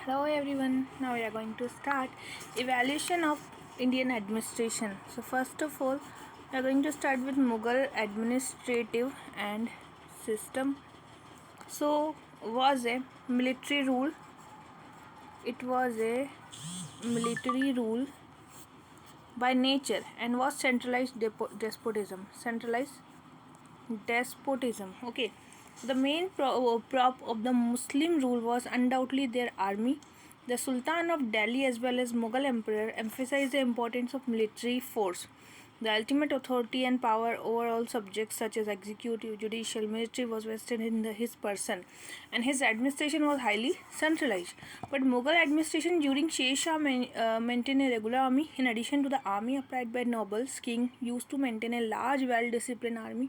Hello everyone. Now we are going to start evaluation of Indian administration. So first of all, we are going to start with Mughal administrative and system. So was a military rule. It was a military rule by nature and was centralized despotism. Centralized despotism. Okay. The main prop of the Muslim rule was undoubtedly their army. The Sultan of Delhi as well as Mughal emperor emphasized the importance of military force. The ultimate authority and power over all subjects such as executive, judicial, military was vested in his person, and his administration was highly centralized. But Mughal administration during Sher Shah maintained a regular army. In addition to the army applied by nobles, king used to maintain a large, well-disciplined army.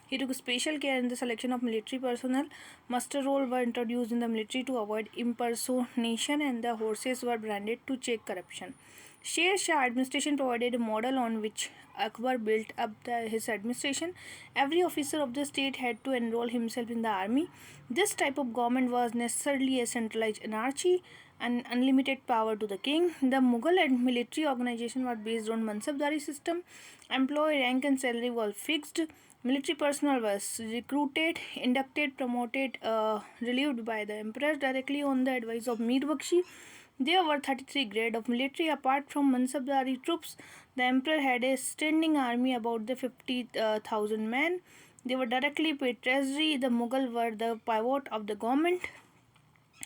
He took special care in the selection of military personnel. Muster roll were introduced in the military to avoid impersonation, and the horses were branded to check corruption. Sher Shah administration provided a model on which Akbar built up his administration. Every officer of the state had to enroll himself in the army. This type of government was necessarily a centralized anarchy and unlimited power to the king. The Mughal and military organization was based on Mansabdari system. Employee rank and salary was fixed. Military personnel was recruited, inducted, promoted, relieved by the emperor directly on the advice of Mir Bakshi. There were 33 grades of military. Apart from Mansabdari troops, the emperor had a standing army about the 50,000 men. They were directly paid treasury. The Mughal were the pivot of the government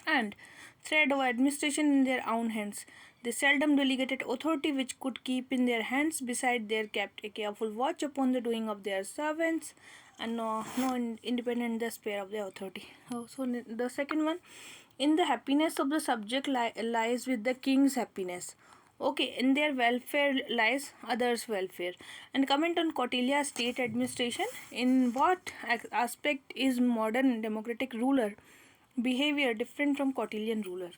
and thread of administration in their own hands. They seldom delegated authority which could keep in their hands. Beside, they kept a careful watch upon the doing of their servants and no independent the spare of their authority. So the second one, in the happiness of the subject lies with the king's happiness. Okay, in their welfare lies others' welfare. And comment on Kautilya state administration. In what aspect is modern democratic ruler behavior different from Kautilyan ruler?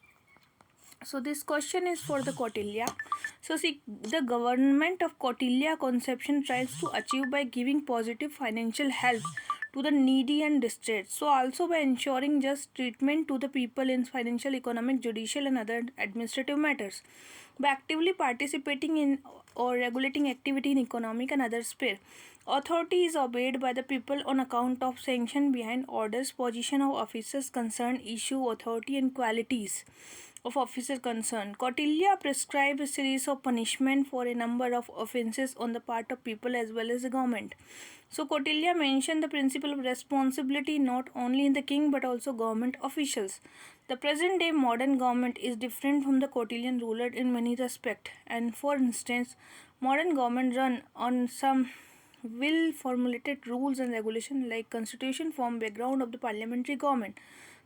So this question is for the Kautilya. So see, the government of Kautilya conception tries to achieve by giving positive financial help to the needy and distressed. So also by ensuring just treatment to the people in financial, economic, judicial and other administrative matters. By actively participating in or regulating activity in economic and other sphere. Authority is obeyed by the people on account of sanction behind orders, position of officers concerned, issue, authority and qualities of officer concerned. Kautilya prescribed a series of punishment for a number of offences on the part of people as well as the government. So Kautilya mentioned the principle of responsibility not only in the king but also government officials. The present day modern government is different from the Kautilyan ruler in many respects, and for instance, modern government run on some well formulated rules and regulations like constitution form background of the parliamentary government.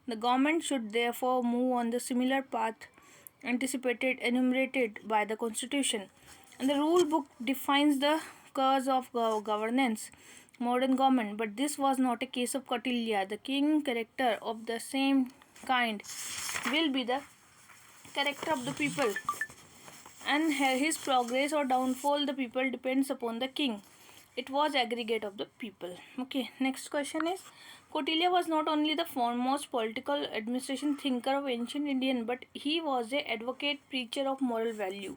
The government should therefore move on the similar path anticipated enumerated by the constitution. And the rule book defines the cause of governance, modern government, but this was not a case of Kautilya. The king character of the same kind will be the character of the people, and his progress or downfall the people depends upon the king. It was aggregate of the people. Okay, next question is, Kautilya was not only the foremost political administration thinker of ancient Indian, but he was a advocate preacher of moral value.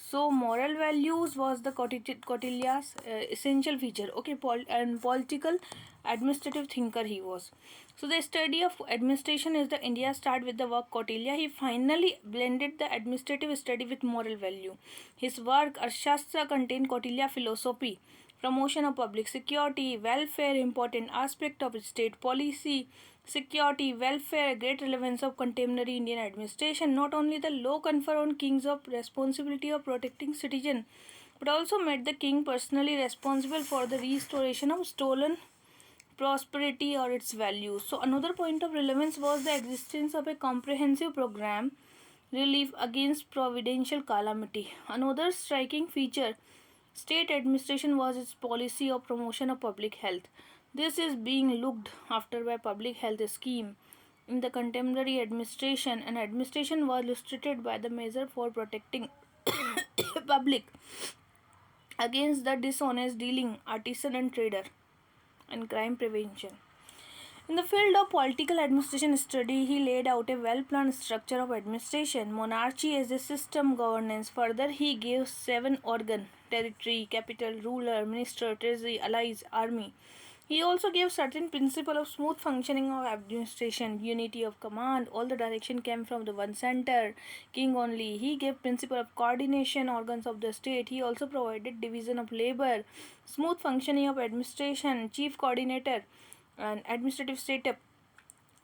So moral values was the Kautilya's essential feature. Okay, and political administrative thinker he was. So the study of administration is the India start with the work Kautilya. He finally blended the administrative study with moral value. His work Arthashastra contained Kautilya philosophy, promotion of public security, welfare, important aspect of state policy, security, welfare, great relevance of contemporary Indian administration. Not only the law confer on kings of responsibility of protecting citizen, but also made the king personally responsible for the restoration of stolen prosperity or its values. So another point of relevance was the existence of a comprehensive program relief against providential calamity. Another striking feature state administration was its policy of promotion of public health. This is being looked after by public health scheme in the contemporary administration, and administration was illustrated by the measure for protecting public against the dishonest dealing, artisan and trader, and crime prevention. In the field of political administration study, he laid out a well-planned structure of administration, monarchy as a system governance. Further, he gave 7 organ: territory, capital, ruler, minister, treasury, allies, army. He also gave certain principle of smooth functioning of administration, unity of command, all the direction came from the one center, king only. He gave principle of coordination, organs of the state. He also provided division of labor, smooth functioning of administration, chief coordinator, and administrative setup.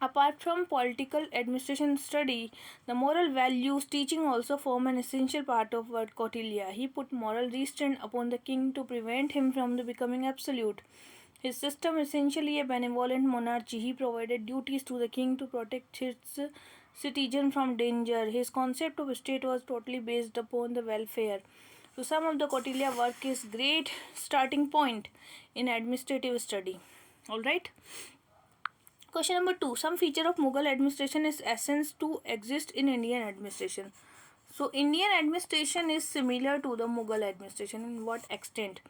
Apart from political administration study, the moral values teaching also form an essential part of what Kautilya. He put moral restraint upon the king to prevent him from becoming absolute. His system essentially a benevolent monarchy. He provided duties to the king to protect his citizens from danger. His concept of state was totally based upon the welfare. So some of the Kautilya work is great starting point in administrative study. Alright. Question number 2. Some feature of Mughal administration is essence to exist in Indian administration. So Indian administration is similar to the Mughal administration. In what extent?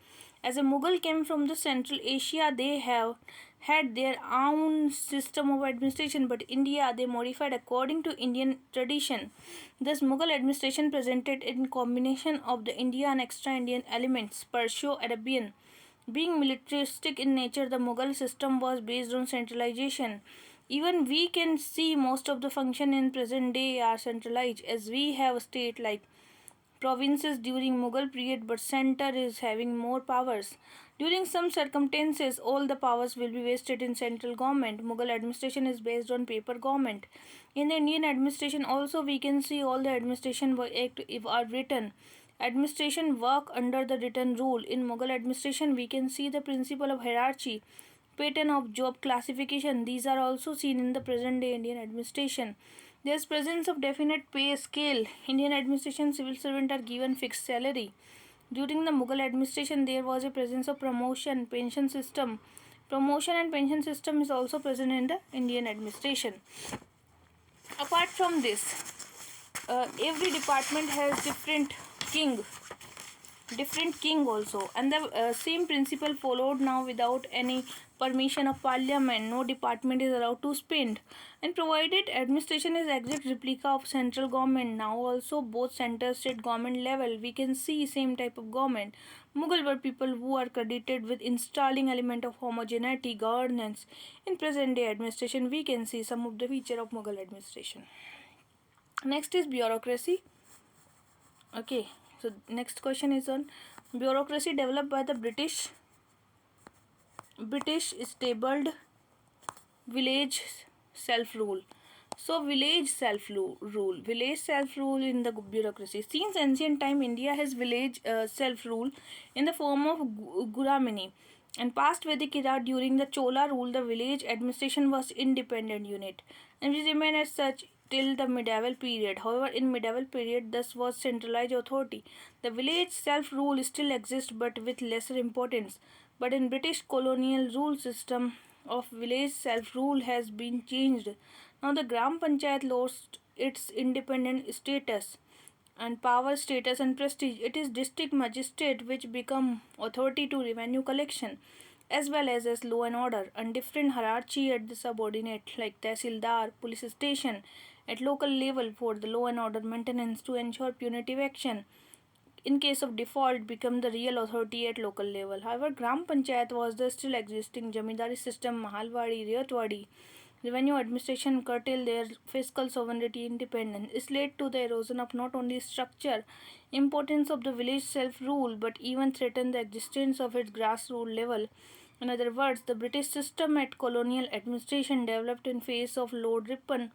As a Mughal came from the Central Asia, they have had their own system of administration, but India they modified according to Indian tradition. Thus Mughal administration presented in combination of the Indian and extra Indian elements, Perso-Arabian. Being militaristic in nature, the Mughal system was based on centralization. Even we can see most of the function in present day are centralized, as we have state like provinces during Mughal period, but center is having more powers. During some circumstances, all the powers will be vested in central government. Mughal administration is based on paper government. In the Indian administration also we can see all the administration act are written. Administration work under the written rule. In Mughal administration we can see the principle of hierarchy, pattern of job classification. These are also seen in the present day Indian administration. There is presence of definite pay scale. Indian administration civil servants are given fixed salary. During the Mughal administration, there was a presence of promotion, pension system. Promotion and pension system is also present in the Indian administration. Apart from this, every department has different king also, and the same principle followed now without any permission of parliament. No department is allowed to spend, and provided administration is exact replica of central government. Now also both center state government level we can see same type of government. Mughal were people who are credited with installing element of homogeneity governance. In present day administration we can see some of the feature of Mughal administration. Next is bureaucracy. Okay, so next question is on bureaucracy developed by the British stabled village self-rule. So village self-rule in the bureaucracy. Since ancient time, India has village self-rule in the form of Guramini. And past Vedic era during the Chola rule, the village administration was independent unit, and it remained as such till the medieval period. However, in medieval period, this was centralized authority. The village self-rule still exists, but with lesser importance. But in British colonial rule system of village self-rule has been changed. Now the Gram Panchayat lost its independent status and power, status and prestige. It is district magistrate which become authority to revenue collection as well as law and order, and different hierarchy at the subordinate like Tehsildar, police station at local level for the law and order maintenance to ensure punitive action. In case of default, become the real authority at local level. However, Gram Panchayat was the still existing Jamindari system, Mahalwadi, Riyatwadi. Revenue administration curtailed their fiscal sovereignty independence. This led to the erosion of not only structure, importance of the village self-rule, but even threatened the existence of its grassroots level. In other words, the British system at colonial administration developed in face of Lord Ripon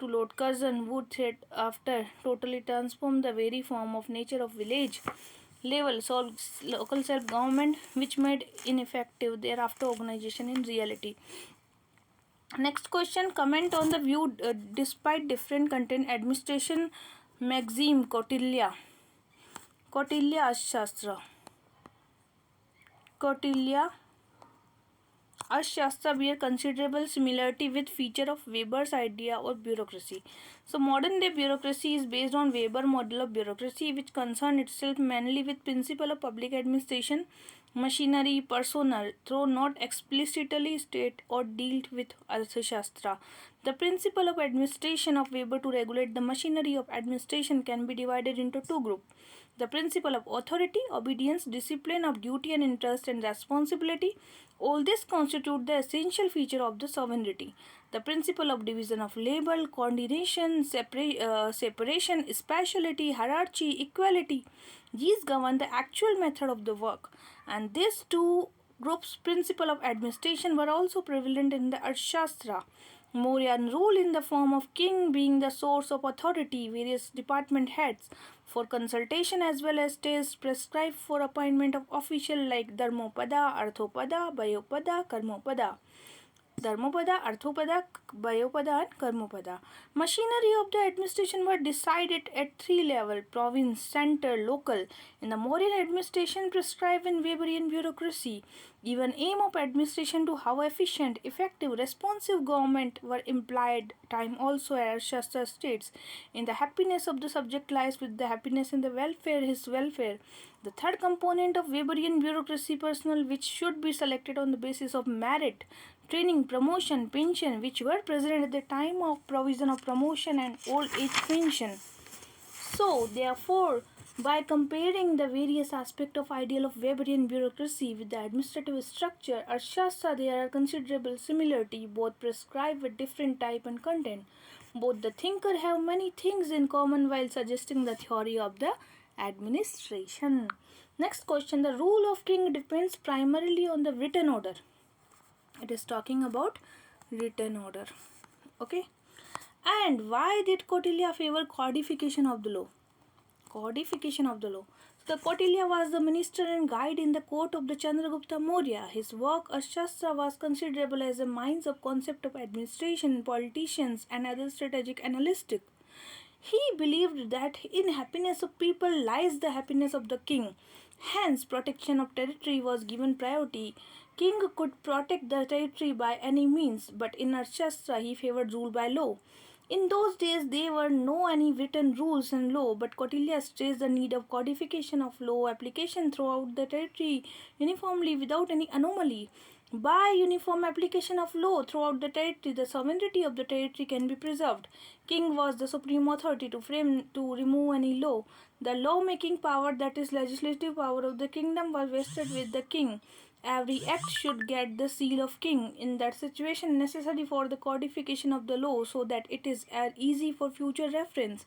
to Lord Curzon would threat after totally transform the very form of nature of village level local self-government, which made ineffective thereafter organization in reality. Next question, comment on the view despite different content administration maxim Kautilya Shastra. Kautilya Arthashastra bear considerable similarity with feature of Weber's idea of bureaucracy. So modern day bureaucracy is based on Weber model of bureaucracy, which concern itself mainly with principle of public administration, machinery, personnel, though not explicitly state or dealt with Arthashastra. The principle of administration of Weber to regulate the machinery of administration can be divided into two groups. The principle of authority, obedience, discipline of duty and interest and responsibility, all this constitute the essential feature of the sovereignty. The principle of division of labor, coordination, separation, speciality, hierarchy, equality, these govern the actual method of the work. And these two groups' principle of administration were also prevalent in the Arthashastra. Mauryan rule in the form of king being the source of authority, various department heads for consultation as well as tastes prescribed for appointment of official like Dharmopada, Arthopada, Bayopada, Karmopada. Dharmopada, Arthopada, Bayopada and Karmopada. Machinery of the administration were decided at three levels: province, center, local. In the Mauryan administration prescribed in Weberian bureaucracy, even aim of administration to how efficient, effective, responsive government were implied time also as Shastra states. In the happiness of the subject lies with the happiness in the welfare, his welfare. The third component of Weberian bureaucracy personnel which should be selected on the basis of merit, training, promotion, pension, which were present at the time of provision of promotion and old age pension. So, therefore, by comparing the various aspects of ideal of Weberian bureaucracy with the administrative structure, Arthashastra there are considerable similarity, both prescribed with different type and content. Both the thinker have many things in common while suggesting the theory of the administration. Next question, the rule of king depends primarily on the written order. It is talking about written order. Okay. And why did Kautilya favor codification of the law? Codification of the law. So the Kautilya was the minister and guide in the court of the Chandragupta Maurya. His work Arthashastra was considerable as a means of concept of administration, politicians and other strategic analytic. He believed that in happiness of people lies the happiness of the king. Hence, protection of territory was given priority. King could protect the territory by any means, but in Arthashastra he favored rule by law. In those days there were no any written rules in law, but Kautilya stressed the need of codification of law application throughout the territory uniformly without any anomaly. By uniform application of law throughout the territory, the sovereignty of the territory can be preserved. King was the supreme authority to remove any law. The law-making power, that is legislative power of the kingdom, was vested with the king. Every act should get the seal of king. In that situation, necessary for the codification of the law so that it is easy for future reference.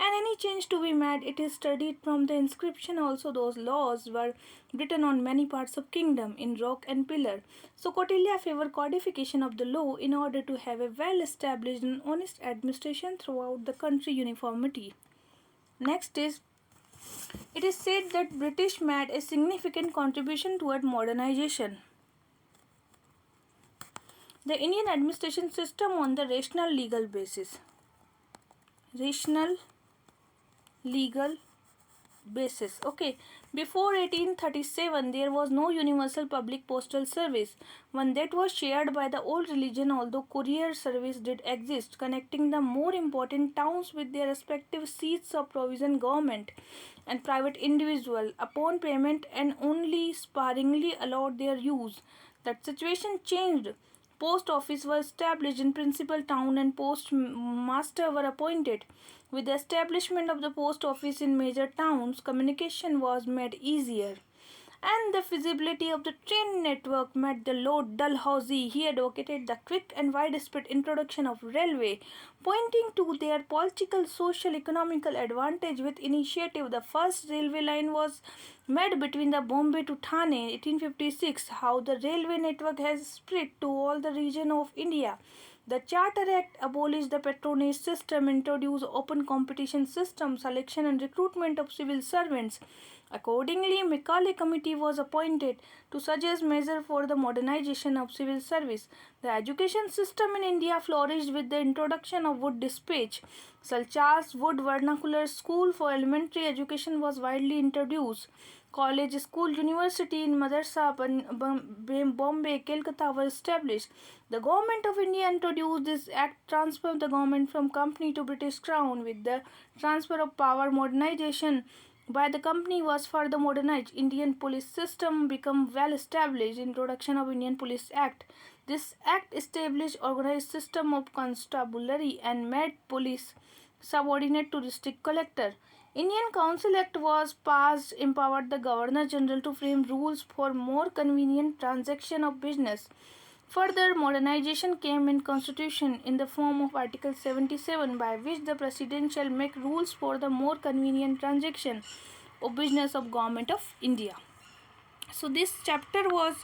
And any change to be made, it is studied from the inscription. Also, those laws were written on many parts of kingdom in rock and pillar. So, Kautilya favored codification of the law in order to have a well-established and honest administration throughout the country uniformity. Next is, it is said that British made a significant contribution toward modernization. The Indian administration system on the rational legal basis. Rational legal basis. Okay. Before 1837, there was no universal public postal service, one that was shared by the old religion, although courier service did exist, connecting the more important towns with their respective seats of provision government and private individual upon payment and only sparingly allowed their use. That situation changed. Post office was established in principal town and postmaster were appointed. With the establishment of the post office in major towns, communication was made easier. And the feasibility of the train network met the Lord Dalhousie. He advocated the quick and widespread introduction of railway, pointing to their political, social, economical advantage. With initiative, the first railway line was made between the Bombay to Thane, 1856. How the railway network has spread to all the region of India. The Charter Act abolished the patronage system, introduced open competition system, selection and recruitment of civil servants. Accordingly, Macaulay Committee was appointed to suggest measures for the modernization of civil service. The education system in India flourished with the introduction of Wood Dispatch. Sir Charles Wood Vernacular School for elementary education was widely introduced. college, school, university in Madrasa, Bombay, Calcutta were established. The government of India introduced this act, transferred the government from company to British crown. With the transfer of power, modernization by the company was further modernized. Indian police system became well established. Introduction of Indian Police Act. This act established organized system of constabulary and made police subordinate to district collector. Indian Council Act was passed, empowered the Governor General to frame rules for more convenient transaction of business. Further modernization came in Constitution in the form of Article 77, by which the President shall make rules for the more convenient transaction of business of Government of India. So this chapter was